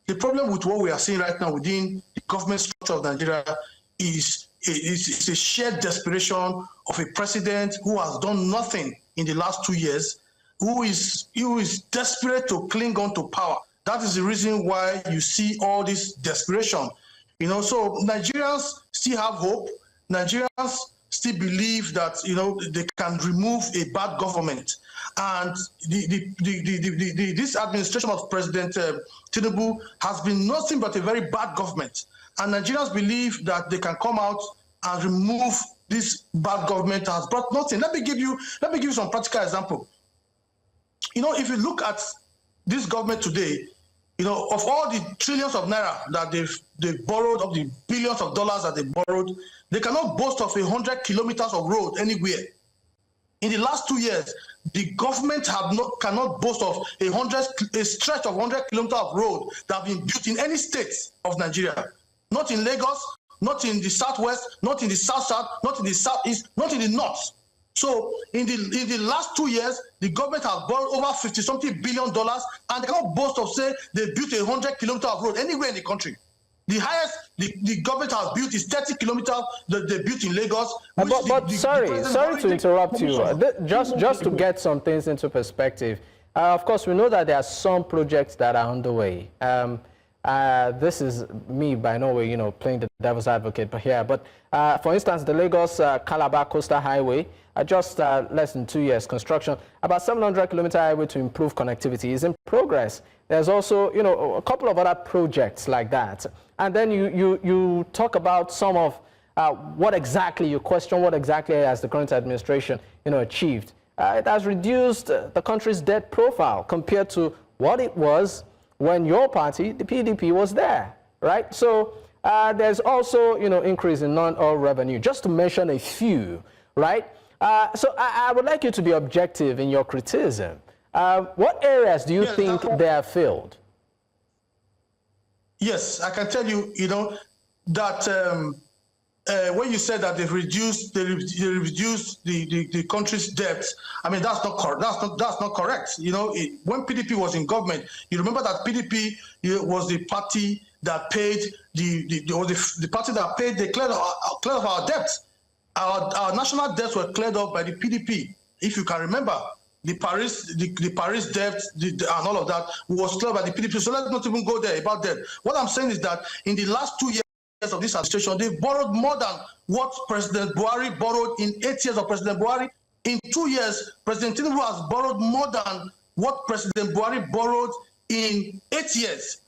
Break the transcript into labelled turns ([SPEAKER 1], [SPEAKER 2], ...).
[SPEAKER 1] The problem with what we are seeing right now within the government structure of Nigeria is a shared desperation of a president who has done nothing in the last 2 years, who is desperate to cling on to power. That is the reason why you see all this desperation. So Nigerians still have hope. Nigerians still believe that they can remove a bad government, and this administration of President Tinubu has been nothing but a very bad government. And Nigerians believe that they can come out and remove this bad government has brought nothing. Let me give you some practical example. If you look at this government today, of all the trillions of naira that they've borrowed, of the billions of dollars that they borrowed, they cannot boast of 100 kilometers of road anywhere. In the last 2 years, the government cannot boast of a stretch of 100 kilometers of road that have been built in any state of Nigeria. Not in Lagos, not in the southwest, not in the south-south, not in the southeast, not in the north. So in the last 2 years, the government has borrowed over $50-something billion, and they cannot boast of say they built 100 kilometers of road anywhere in the country. The highest the government has built is 30 kilometers that they built in Lagos.
[SPEAKER 2] But sorry to interrupt you. Just to get some things into perspective. Of course, we know that there are some projects that are underway. This is me by no way, playing the devil's advocate here. But for instance, the Lagos-Calabar Coastal Highway, just less than 2 years construction, about 700-kilometer highway to improve connectivity is in progress. There's also, a couple of other projects like that. And then you talk about some of you question what exactly has the current administration, achieved. It has reduced the country's debt profile compared to what it was when your party, the PDP, was there, right? So there's also, increase in non-oil revenue, just to mention a few, right? So I would like you to be objective in your criticism. What areas do you think they have failed?
[SPEAKER 1] Yes, I can tell you, that when you said that they've reduced the country's debt, I mean that's not correct. When PDP was in government, you remember that PDP was the party that paid the party that paid the clear of our debts. Our national debts were cleared up by the PDP, if you can remember. The Paris debt and all of that was cleared by the PDP. So let's not even go there about that. What I'm saying is that in the last 2 years of this administration, they borrowed more than what President Buhari borrowed in 8 years of President Buhari. In 2 years, President Tinubu has borrowed more than what President Buhari borrowed in 8 years.